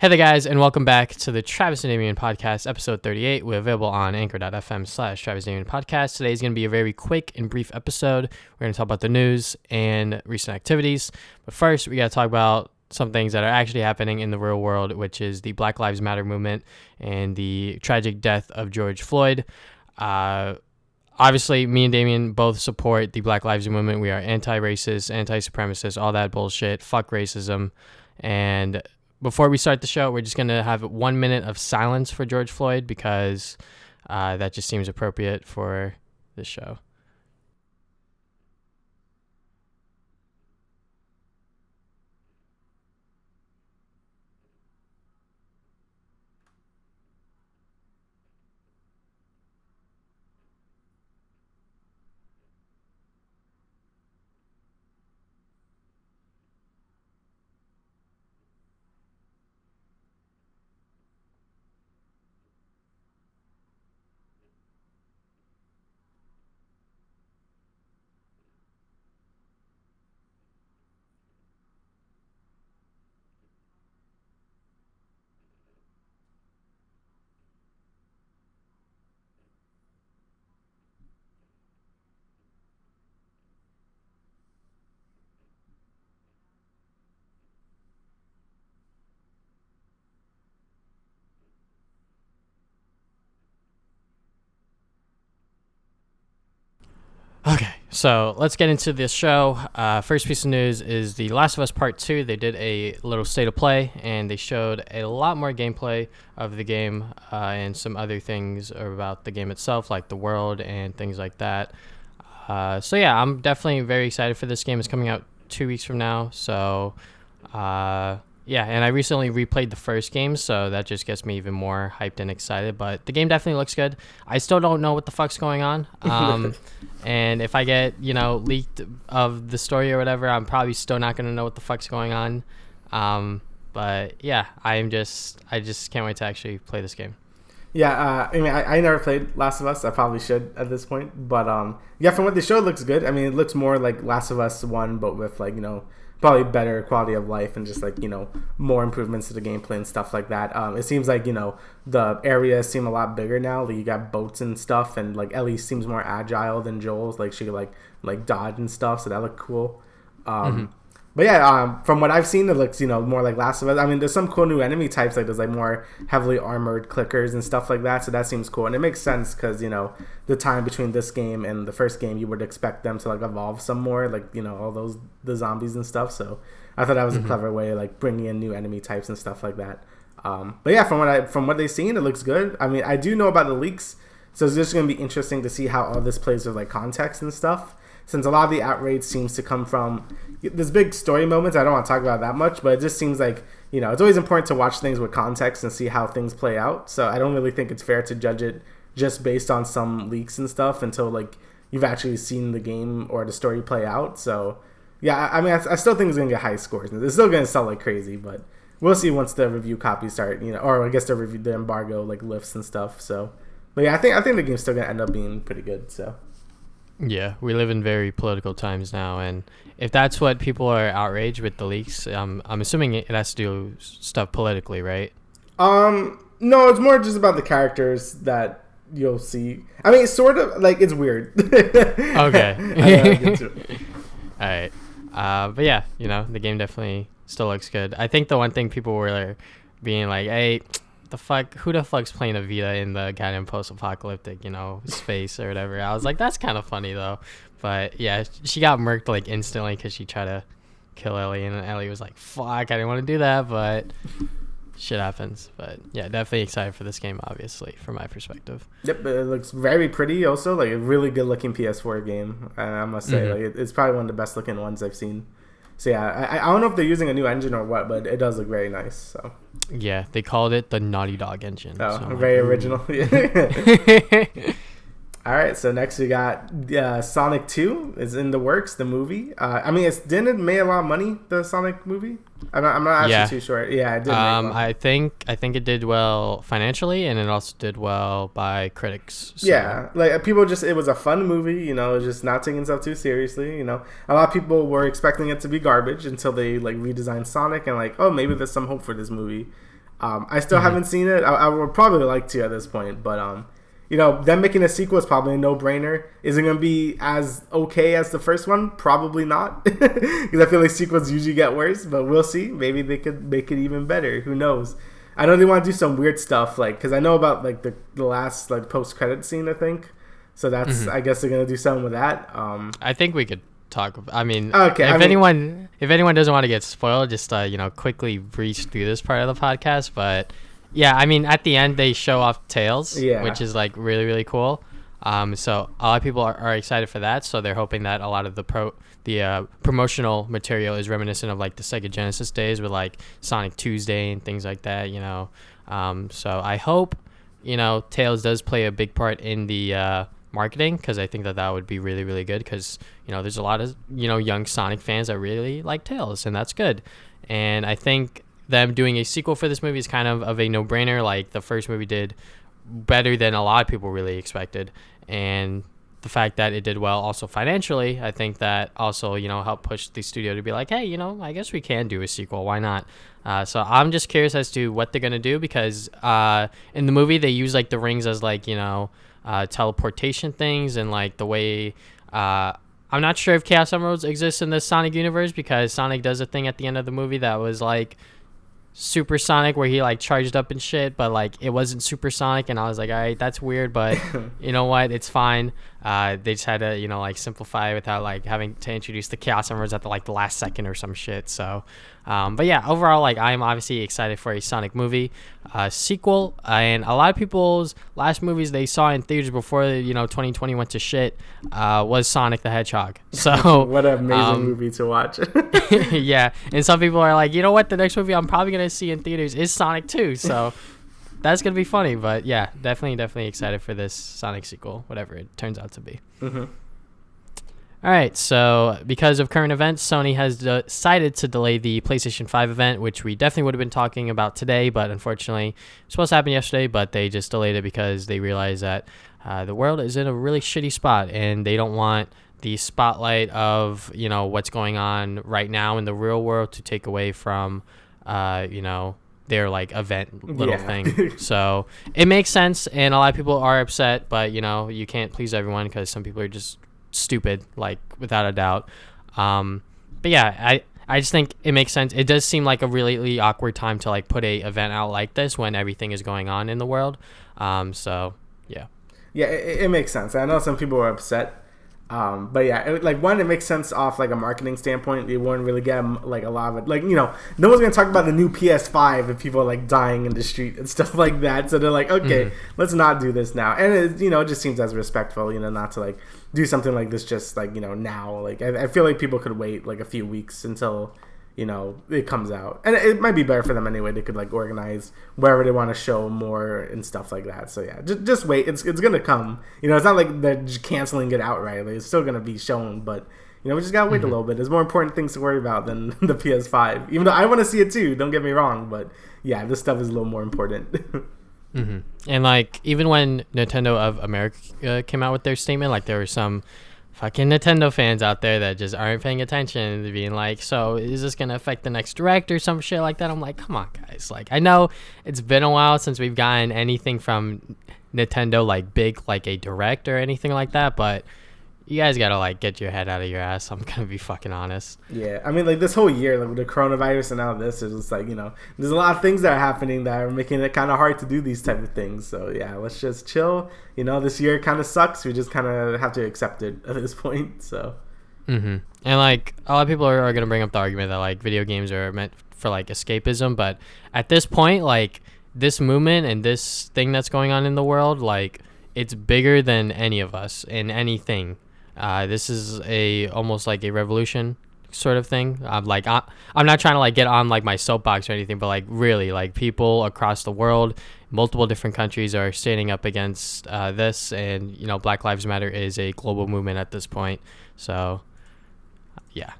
Hey there, guys, and welcome back to the Travis Damian Podcast, episode 38. We're available on anchor.fm/Travis Damian Podcast. Today is going to be a very quick and brief episode. We're going to talk about the news and recent activities. But first, we got to talk about some things that are actually happening in the real world, which is the Black Lives Matter movement and the tragic death of George Floyd. Obviously, me and Damian both support the Black Lives movement. We are anti-racist, anti-supremacist, all that bullshit. Fuck racism. And before we start the show, we're just going to have 1 minute of silence for George Floyd because that just seems appropriate for this show. Okay, so let's get into this show. First piece of news is The Last of Us Part 2. They did a little state of play, and they showed a lot more gameplay of the game and some other things about the game itself, like the world and things like that. So yeah, I'm definitely very excited for this game. It's coming out 2 weeks from now, so yeah, and I recently replayed the first game, so that just gets me even more hyped and excited. But the game definitely looks good. I still don't know what the fuck's going on. And if I get, leaked of the story or whatever, I'm probably still not going to know what the fuck's going on. But yeah, I just can't wait to actually play this game. Yeah, I never played Last of Us. I probably should at this point. But yeah, from what they showed, it looks good. I mean, it looks more like Last of Us 1, but with probably better quality of life and just more improvements to the gameplay and stuff like that. It seems like the areas seem a lot bigger now. Like you got boats and stuff, and Ellie seems more agile than Joel's. Like she could like dodge and stuff, so that looked cool. But yeah, from what I've seen, it looks more like Last of Us. I mean, there's some cool new enemy types, like there's more heavily armored clickers and stuff like that. So that seems cool, and it makes sense because the time between this game and the first game, you would expect them to evolve some more, all the zombies and stuff. So I thought that was a clever way of bringing in new enemy types and stuff like that. But yeah, from what they've seen, it looks good. I mean, I do know about the leaks, so it's just gonna be interesting to see how all this plays with context and stuff. Since a lot of the outrage seems to come from there's big story moments, I don't want to talk about that much, but it just seems like it's always important to watch things with context and see how things play out. So I don't really think it's fair to judge it just based on some leaks and stuff until you've actually seen the game or the story play out. So yeah, I mean, I still think it's gonna get high scores. It's still gonna sell like crazy, but we'll see once the review copies start, or I guess the embargo lifts and stuff. So, but yeah, I think the game's still gonna end up being pretty good. So. Yeah, we live in very political times now, and if that's what people are outraged with the leaks, I'm assuming it has to do stuff politically, right? No, it's more just about the characters that you'll see. I mean, it's sort of it's weird. Okay. All right. But yeah, the game definitely still looks good. I think the one thing people were being like, hey, who the fuck's playing a Vita in the goddamn post-apocalyptic, space or whatever. I was like, that's kind of funny though. But yeah, she got murked instantly because she tried to kill Ellie, and Ellie was like, fuck, I didn't want to do that, but shit happens. But yeah, definitely excited for this game, obviously, from my perspective. Yep, it looks very pretty also, a really good looking PS4 game, I must say. It's probably one of the best looking ones I've seen. So yeah, I don't know if they're using a new engine or what, but it does look very nice. So yeah, they called it the Naughty Dog engine. Oh, so very original. All right, so next we got Sonic 2 is in the works, the movie. I mean, didn't it make a lot of money, the Sonic movie? I'm not actually too sure. Yeah, it did. I think it did well financially, and it also did well by critics. So. Yeah, people it was a fun movie. It was just not taking itself too seriously. A lot of people were expecting it to be garbage until they redesigned Sonic and oh, maybe there's some hope for this movie. I still haven't seen it. I would probably like to at this point, but them making a sequel is probably a no-brainer. Is it going to be as okay as the first one? Probably not, because I feel like sequels usually get worse. But we'll see. Maybe they could make it even better. Who knows? I know they want to do some weird stuff, like because I know about like the last like post-credit scene. I think so. That's I guess they're going to do something with that. I think we could talk. I mean, okay. If anyone doesn't want to get spoiled, just quickly breeze through this part of the podcast, but. Yeah, I mean, at the end, they show off Tails, which is, like, really, really cool. So a lot of people are excited for that, so they're hoping that a lot of the promotional material is reminiscent of, like, the Sega Genesis days with, like, Sonic Tuesday and things like that, So I hope, Tails does play a big part in the marketing, because I think that would be really, really good, because, there's a lot of, young Sonic fans that really like Tails, and that's good. And I think them doing a sequel for this movie is kind of a no-brainer. Like, the first movie did better than a lot of people really expected, and the fact that it did well also financially, I think that also helped push the studio to be like, hey, I guess we can do a sequel, why not? So I'm just curious as to what they're gonna do, because in the movie they use like the rings as like teleportation things, and like the way I'm not sure if Chaos Emeralds exist in the Sonic universe, because Sonic does a thing at the end of the movie that was like Super Sonic, where he like charged up and shit, but like it wasn't Super Sonic, and I was like, all right, that's weird, but you know what, it's fine. They just had to like simplify without like having to introduce the Chaos Emeralds at the last second or some shit. So but yeah, overall, like, I'm obviously excited for a Sonic movie sequel, and a lot of people's last movies they saw in theaters before 2020 went to shit was Sonic the Hedgehog. So what an amazing movie to watch. Yeah, and some people are like, you know what, the next movie I'm probably gonna see in theaters is Sonic 2, so that's gonna be funny. But yeah, definitely excited for this Sonic sequel, whatever it turns out to be. All right, so because of current events, Sony has decided to delay the PlayStation 5 event, which we definitely would have been talking about today, but unfortunately it was supposed to happen yesterday, but they just delayed it because they realized that the world is in a really shitty spot, and they don't want the spotlight of what's going on right now in the real world to take away from their like event little thing. So it makes sense, and a lot of people are upset, but you can't please everyone, because some people are just stupid, like, without a doubt. But yeah, I just think it makes sense. It does seem like a really awkward time to like put a event out like this when everything is going on in the world. So yeah, it makes sense. I know some people were upset. But yeah, it makes sense off like a marketing standpoint. You wouldn't really get like a lot of it. Like, no one's gonna talk about the new PS5 if people are like dying in the street and stuff like that. So they're like, okay, let's not do this now. And it just seems as respectful, not to like do something like this just like now. Like I feel like people could wait like a few weeks until it comes out, and it might be better for them anyway. They could like organize wherever they want to show more and stuff like that. So yeah, just wait. It's gonna come. It's not like they're just canceling it outright. Like, it's still gonna be shown, but we just gotta wait a little bit. There's more important things to worry about than the PS5. Even though I want to see it too. Don't get me wrong, but yeah, this stuff is a little more important. And like, even when Nintendo of America came out with their statement, like, there were some fucking Nintendo fans out there that just aren't paying attention, being like, so is this gonna affect the next direct or some shit like that? I'm like, come on, guys. Like, I know it's been a while since we've gotten anything from Nintendo like big, like a direct or anything like that, but you guys gotta like get your head out of your ass. I'm gonna be fucking honest. Yeah, I mean, like, this whole year, like with the coronavirus and now this, is just like, there's a lot of things that are happening that are making it kind of hard to do these type of things. So yeah, let's just chill. This year kind of sucks. We just kind of have to accept it at this point. So and like, a lot of people are gonna bring up the argument that like video games are meant for like escapism, but at this point, like, this movement and this thing that's going on in the world, like, it's bigger than any of us in anything. This is almost like a revolution sort of thing. I'm not trying to like get on like my soapbox or anything, but like, really, like, people across the world, multiple different countries are standing up against this, and Black Lives Matter is a global movement at this point. So yeah.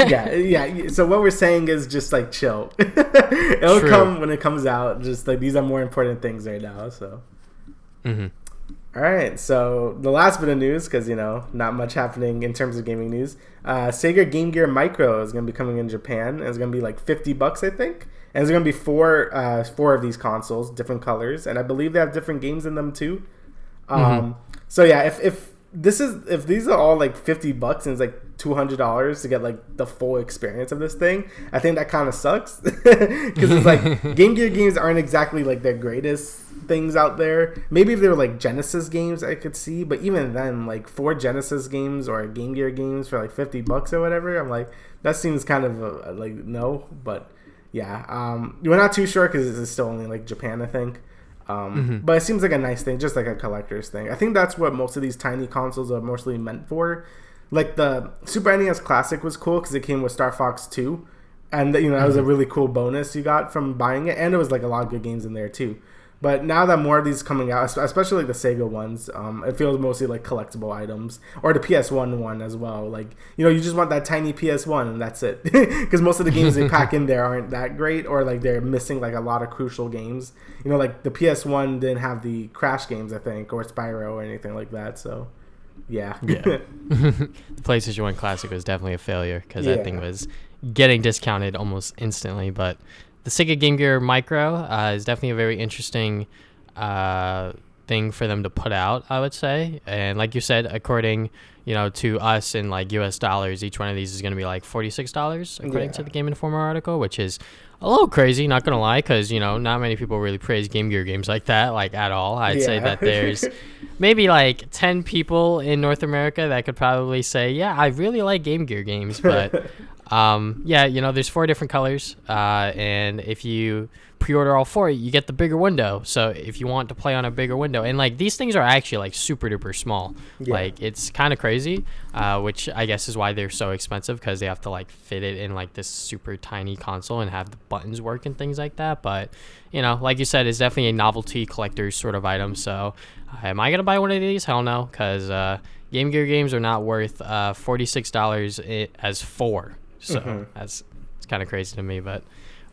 yeah. So what we're saying is just like, chill. It'll come when it comes out. Just like, these are more important things right now. So. All right, so the last bit of news, because not much happening in terms of gaming news. Sega Game Gear Micro is going to be coming in Japan. And it's going to be like $50, I think. And there's going to be four of these consoles, different colors, and I believe they have different games in them too. So yeah, if these are all like $50 and it's like $200 to get like the full experience of this thing, I think that kind of sucks because it's like Game Gear games aren't exactly like their greatest things out there. Maybe if they were like Genesis games I could see, but even then, like 4 Genesis games or Game Gear games for like $50 or whatever, I'm like, that seems kind of like no. But yeah, we're not too sure because it's still only like Japan, I think. But it seems like a nice thing, just like a collector's thing. I think that's what most of these tiny consoles are mostly meant for. Like the Super NES Classic was cool because it came with Star Fox 2, and that was a really cool bonus you got from buying it, and it was like a lot of good games in there too. But now that more of these coming out, especially like the Sega ones, it feels mostly like collectible items, or the PS1 one as well. Like you just want that tiny PS1 and that's it, because most of the games they pack in there aren't that great, or like they're missing like a lot of crucial games. Like the PS1 didn't have the Crash games, I think, or Spyro or anything like that. So yeah. The PlayStation 1 Classic was definitely a failure because that thing was getting discounted almost instantly. But the Sega Game Gear Micro is definitely a very interesting thing for them to put out, I would say. And like you said, according to us in like US dollars, each one of these is going to be like $46 according to the Game Informer article, which is a little crazy, not gonna lie, because not many people really praise Game Gear games like that, like at all. I'd say that there's maybe like 10 people in North America that could probably say, yeah, I really like Game Gear games. But there's 4 different colors, and if you pre-order all 4, you get the bigger window. So if you want to play on a bigger window, and like these things are actually like super duper small, like it's kind of crazy, which I guess is why they're so expensive, because they have to like fit it in like this super tiny console and have the buttons work and things like that. But like you said, it's definitely a novelty collector's sort of item. So am I gonna buy one of these? Hell no, because Game Gear games are not worth $46 as 4. So it's kind of crazy to me. But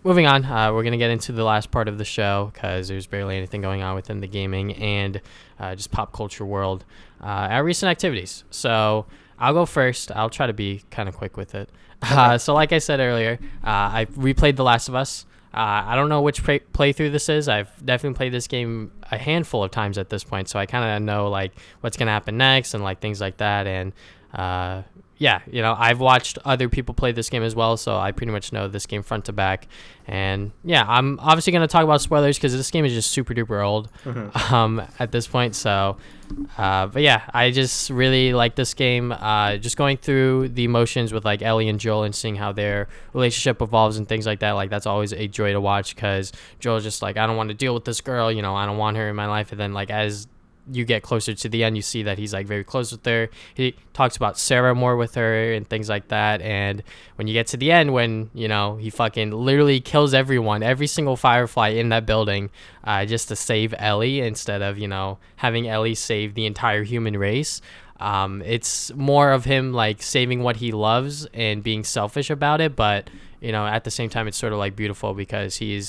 moving on, we're going to get into the last part of the show because there's barely anything going on within the gaming and just pop culture world. Our recent activities. So I'll go first. I'll try to be kind of quick with it. So like I said earlier, I replayed The Last of Us. I don't know which playthrough this is. I've definitely played this game a handful of times at this point, so I kind of know like what's going to happen next and like things like that. And I've watched other people play this game as well, so I pretty much know this game front to back. And I'm obviously going to talk about spoilers because this game is just super duper old at this point. So, I just really like this game. Just going through the emotions with like Ellie and Joel and seeing how their relationship evolves and things like that. Like that's always a joy to watch because Joel's just like, I don't want to deal with this girl. I don't want her in my life. And then like as you get closer to the end, you see that he's like very close with her. He talks about Sarah more with her and things like that. And when you get to the end, when he fucking literally kills everyone, every single Firefly in that building, just to save Ellie instead of having Ellie save the entire human race. It's more of him like saving what he loves and being selfish about it, but at the same time it's sort of like beautiful because he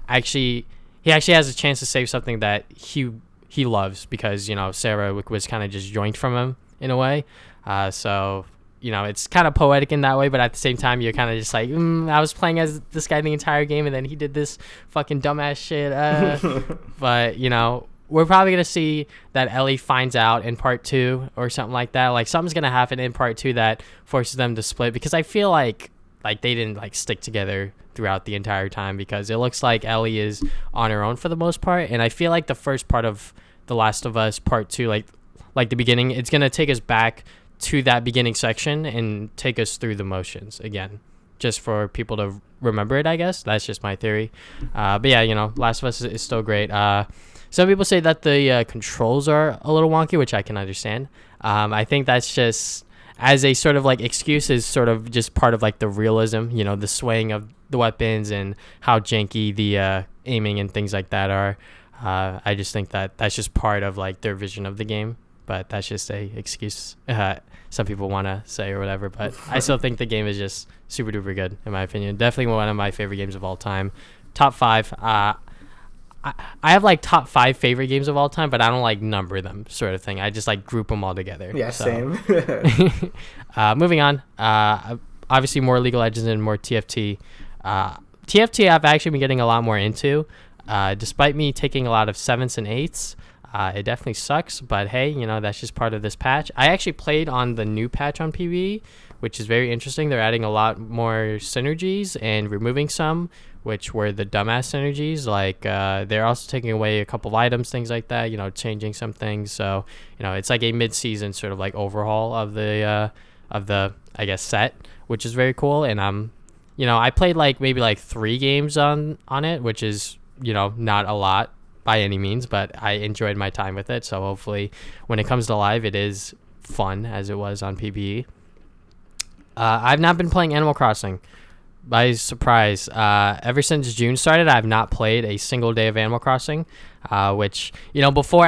actually has a chance to save something that he loves because Sarah was kind of just joined from him in a way, so it's kind of poetic in that way, but at the same time you're kind of just like I was playing as this guy the entire game and then he did this fucking dumbass shit, but we're probably gonna see that Ellie finds out in part 2 or something like that. Like something's gonna happen in part 2 that forces them to split, because I feel like they didn't like stick together throughout the entire time, because it looks like Ellie is on her own for the most part. And I feel like the first part of The Last of Us part 2, like the beginning, it's going to take us back to that beginning section and take us through the motions again, just for people to remember it, I guess. That's just my theory. But Last of Us is still great. Some people say that the controls are a little wonky, which I can understand. I think that's just as a sort of like excuse, is sort of just part of like the realism, the swaying of the weapons and how janky the aiming and things like that are. I just think that that's just part of like their vision of the game, but that's just a excuse some people want to say or whatever. But I still think the game is just super duper good in my opinion. Definitely one of my favorite games of all time. Top 5. I have like top 5 favorite games of all time, but I don't like number them, sort of thing. I just like group them all together. Yeah, so. same. Moving on. Obviously more League of Legends and more TFT. TFT I've actually been getting a lot more into. Despite me taking a lot of 7s and 8s, it definitely sucks. But hey, that's just part of this patch. I actually played on the new patch on PvE, which is very interesting. They're adding a lot more synergies and removing some, which were the dumbass synergies. Like they're also taking away a couple of items, things like that, changing some things. So, it's like a mid-season sort of like overhaul of the I guess set, which is very cool. And I played like maybe like 3 games on it, which is, not a lot by any means, but I enjoyed my time with it. So hopefully when it comes to live, it is fun as it was on PvE. I've not been playing Animal Crossing. By surprise, ever since June started, I've not played a single day of Animal Crossing, which, before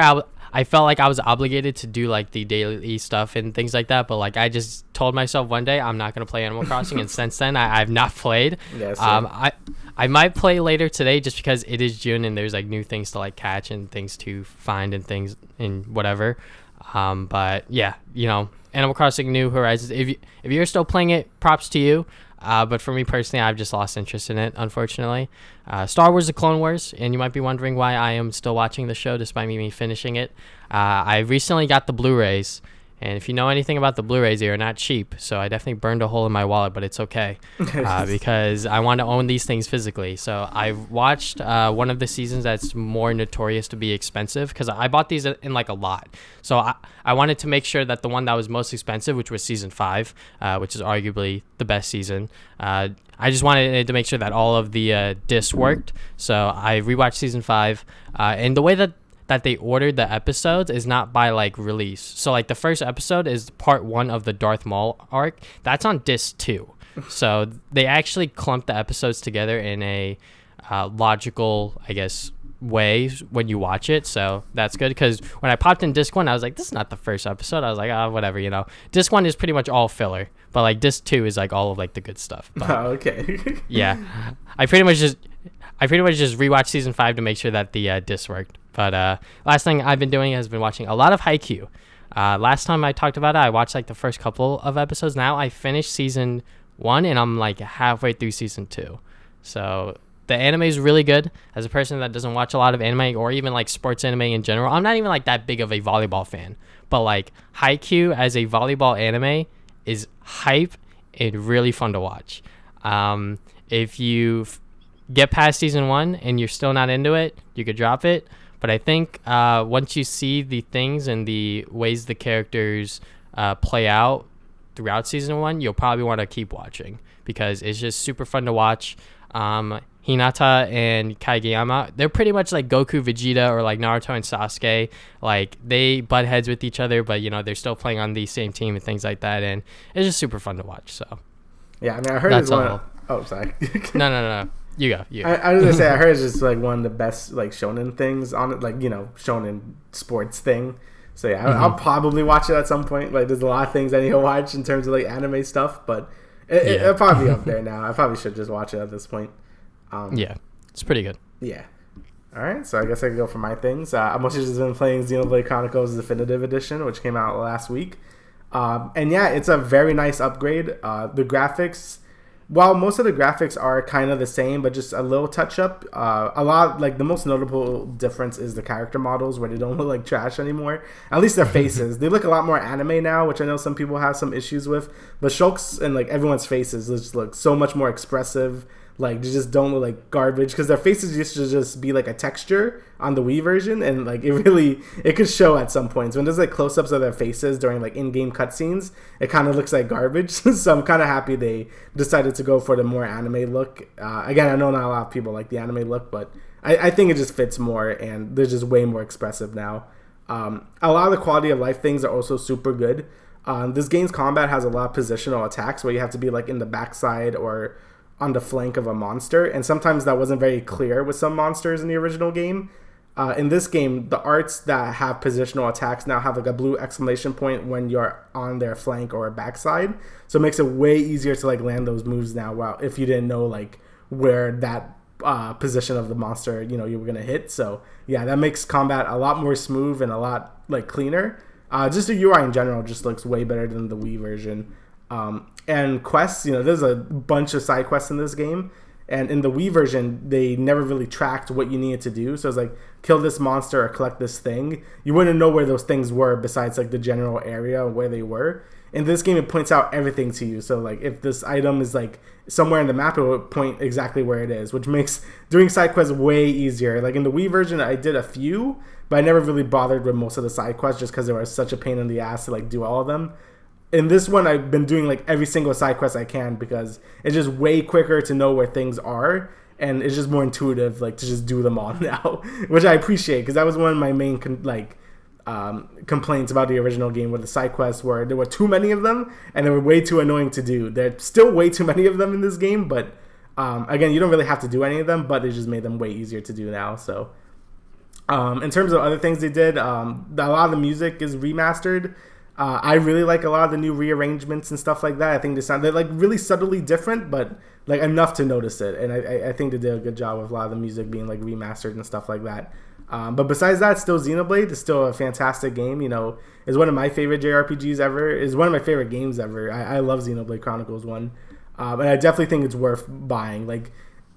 I felt like I was obligated to do like the daily stuff and things like that. But like, I just told myself one day I'm not going to play Animal Crossing. And since then I've not played. Yes, I might play later today just because it is June and there's like new things to like catch and things to find and things and whatever. But yeah, Animal Crossing New Horizons, if you're still playing it, props to you. But for me personally, I've just lost interest in it, unfortunately. Star Wars: The Clone Wars, and you might be wondering why I am still watching the show despite me finishing it. I recently got the Blu-rays, and if you know anything about the Blu-rays, they are not cheap, so I definitely burned a hole in my wallet, but it's okay, because I want to own these things physically. So I've watched one of the seasons that's more notorious to be expensive, because I bought these in like a lot. So I wanted to make sure that the one that was most expensive, which was season 5, which is arguably the best season, I just wanted to make sure that all of the discs worked. So I rewatched season 5, and the way that they ordered the episodes is not by like release. So like the first episode is part 1 of the Darth Maul arc. That's on disc 2. So they actually clumped the episodes together in a logical, I guess, way when you watch it. So that's good, because when I popped in disc 1, I was like, this is not the first episode. I was like, whatever, Disc 1 is pretty much all filler, but like disc 2 is like all of like the good stuff. But, okay. Yeah, I pretty much just rewatched season 5 to make sure that the disc worked. But last thing I've been doing has been watching a lot of Haikyu. Last time I talked about it, I watched like the first couple of episodes. Now I finished season 1 and I'm like halfway through season 2. So the anime is really good. As a person that doesn't watch a lot of anime or even like sports anime in general, I'm not even like that big of a volleyball fan. But like Haikyu as a volleyball anime is hype and really fun to watch. If you get past season 1 and you're still not into it, you could drop it. But I think once you see the things and the ways the characters play out throughout season 1, you'll probably want to keep watching, because it's just super fun to watch. Hinata and Kageyama, they're pretty much like Goku, Vegeta, or like Naruto and Sasuke. Like they butt heads with each other, but they're still playing on the same team and things like that, and it's just super fun to watch. So yeah, I mean, I heard it's one. Oh, sorry. No. You go. I was gonna say, I heard it's just like one of the best like shonen things on it, like shonen sports thing. So yeah, I'll probably watch it at some point. Like there's a lot of things I need to watch in terms of like anime stuff, but it'll probably be up there now. I probably should just watch it at this point. Yeah, it's pretty good. Yeah. All right, so I guess I can go for my things. I've mostly just been playing Xenoblade Chronicles Definitive Edition, which came out last week. And yeah, it's a very nice upgrade. The graphics, while most of the graphics are kind of the same, but just a little touch up, a lot, like the most notable difference is the character models, where they don't look like trash anymore. At least their faces. They look a lot more anime now, which I know some people have some issues with. But Shulk's and like everyone's faces just look so much more expressive. Like they just don't look like garbage, because their faces used to just be like a texture on the Wii version, and like it could show at some points when there's like close-ups of their faces during like in-game cutscenes. It kind of looks like garbage. So I'm kind of happy they decided to go for the more anime look. Again, I know not a lot of people like the anime look, but I think it just fits more, and they're just way more expressive now. A lot of the quality of life things are also super good. This game's combat has a lot of positional attacks where you have to be like in the backside or on the flank of a monster, and sometimes that wasn't very clear with some monsters in the original game. In this game, the arts that have positional attacks now have like a blue exclamation point when you're on their flank or backside, so it makes it way easier to like land those moves now. Well, if you didn't know like where that position of the monster you were gonna hit. So yeah, that makes combat a lot more smooth and a lot like cleaner. Just the UI in general just looks way better than the Wii version. And quests, there's a bunch of side quests in this game. And in the Wii version, they never really tracked what you needed to do. So it's like, kill this monster or collect this thing. You wouldn't know where those things were besides like the general area where they were. In this game, it points out everything to you. So like, if this item is like somewhere in the map, it will point exactly where it is, which makes doing side quests way easier. Like in the Wii version, I did a few, but I never really bothered with most of the side quests just because they were such a pain in the ass to like do all of them. In this one, I've been doing like every single side quest I can because it's just way quicker to know where things are, and it's just more intuitive like to just do them all now, which I appreciate because that was one of my main complaints about the original game with the side quests, where there were too many of them and they were way too annoying to do. There's still way too many of them in this game, but again, you don't really have to do any of them, but they just made them way easier to do now. So in terms of other things they did, a lot of the music is remastered. I really like a lot of the new rearrangements and stuff like that. I think they're like really subtly different, but like enough to notice it. And I think they did a good job with a lot of the music being like remastered and stuff like that. But besides that, still Xenoblade is still a fantastic game. It's one of my favorite JRPGs ever. It's one of my favorite games ever. I love Xenoblade Chronicles 1. And I definitely think it's worth buying. Like,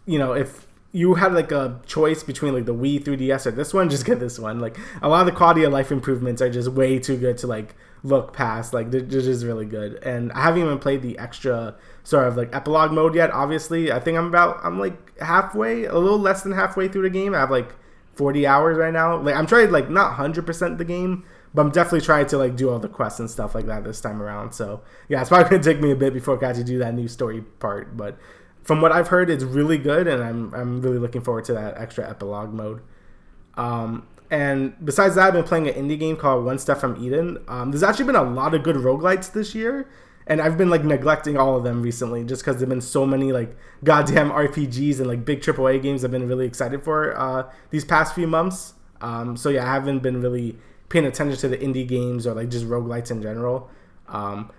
if you had like a choice between like the Wii 3DS or this one, just get this one. Like a lot of the quality of life improvements are just way too good to like look past. Like they're just really good. And I haven't even played the extra sort of like epilogue mode yet. Obviously, I think I'm like halfway, a little less than halfway through the game. I have like 40 hours right now. Like I'm trying like not 100% the game, but I'm definitely trying to like do all the quests and stuff like that this time around. So yeah, it's probably gonna take me a bit before I actually do that new story part, but from what I've heard, it's really good, and I'm really looking forward to that extra epilogue mode. And besides that, I've been playing an indie game called One Step from Eden. There's actually been a lot of good roguelites this year, and I've been like neglecting all of them recently just because there've been so many like goddamn RPGs and like big AAA games I've been really excited for these past few months. So yeah, I haven't been really paying attention to the indie games or like just roguelites in general.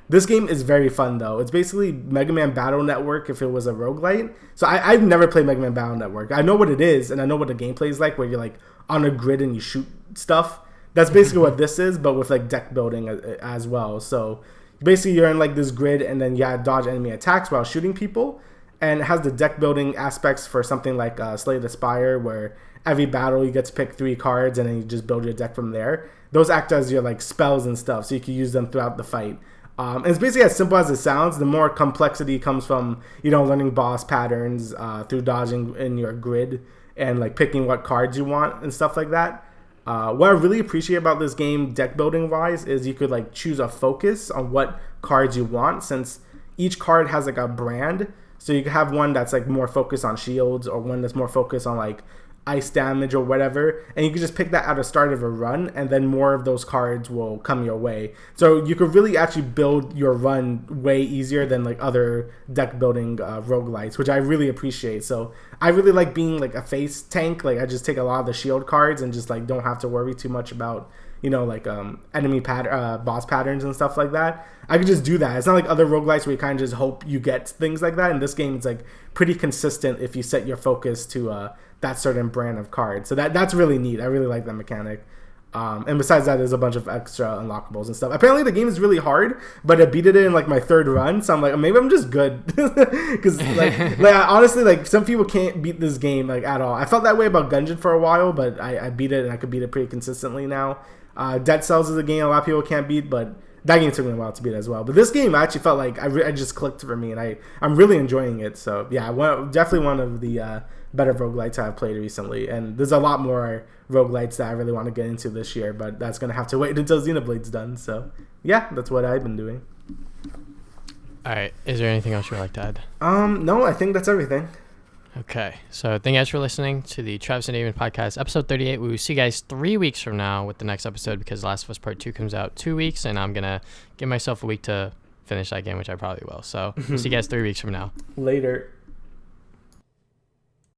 This game is very fun though. It's basically Mega Man Battle Network if it was a roguelite. So I've never played Mega Man Battle Network. I know what it is, and I know what the gameplay is like, where you're like on a grid and you shoot stuff. That's basically what this is, but with like deck building as well. So basically you're in like this grid, and then you dodge enemy attacks while shooting people. And it has the deck building aspects for something like Slay the Spire, where every battle you get to pick 3 cards and then you just build your deck from there. Those act as your like spells and stuff, so you can use them throughout the fight. And it's basically as simple as it sounds. The more complexity comes from learning boss patterns through dodging in your grid and like picking what cards you want and stuff like that. What I really appreciate about this game, deck building wise, is you could like choose a focus on what cards you want, since each card has like a brand. So you can have one that's like more focused on shields, or one that's more focused on like ice damage or whatever, and you can just pick that at the start of a run, and then more of those cards will come your way. So you could really actually build your run way easier than like other deck building roguelites, which I really appreciate. So I really like being like a face tank. Like I just take a lot of the shield cards and just like don't have to worry too much about enemy boss patterns and stuff like that. I could just do that. It's not like other roguelites where you kind of just hope you get things like that. In this game, it's like pretty consistent if you set your focus to that certain brand of card. So that's really neat. I really like that mechanic. And besides that, there's a bunch of extra unlockables and stuff. Apparently the game is really hard, but I beat it in like my 3rd run, so I'm like, maybe I'm just good. Because like honestly, like some people can't beat this game like at all. I felt that way about Gungeon for a while, but I beat it, and I could beat it pretty consistently now. Dead Cells is a game a lot of people can't beat, but that game took me a while to beat as well. But this game I actually felt like I just clicked for me, and I'm really enjoying it. So yeah, definitely one of the better roguelites I've played recently. And there's a lot more roguelites that I really want to get into this year, but that's going to have to wait until Xenoblade's done. So yeah, that's what I've been doing. All right. Is there anything else you'd like to add? No, I think that's everything. Okay. So thank you guys for listening to the Travis Damian Podcast, episode 38. We will see you guys 3 weeks from now with the next episode, because Last of Us Part 2 comes out 2 weeks, and I'm going to give myself a week to finish that game, which I probably will. So we'll see you guys 3 weeks from now. Later.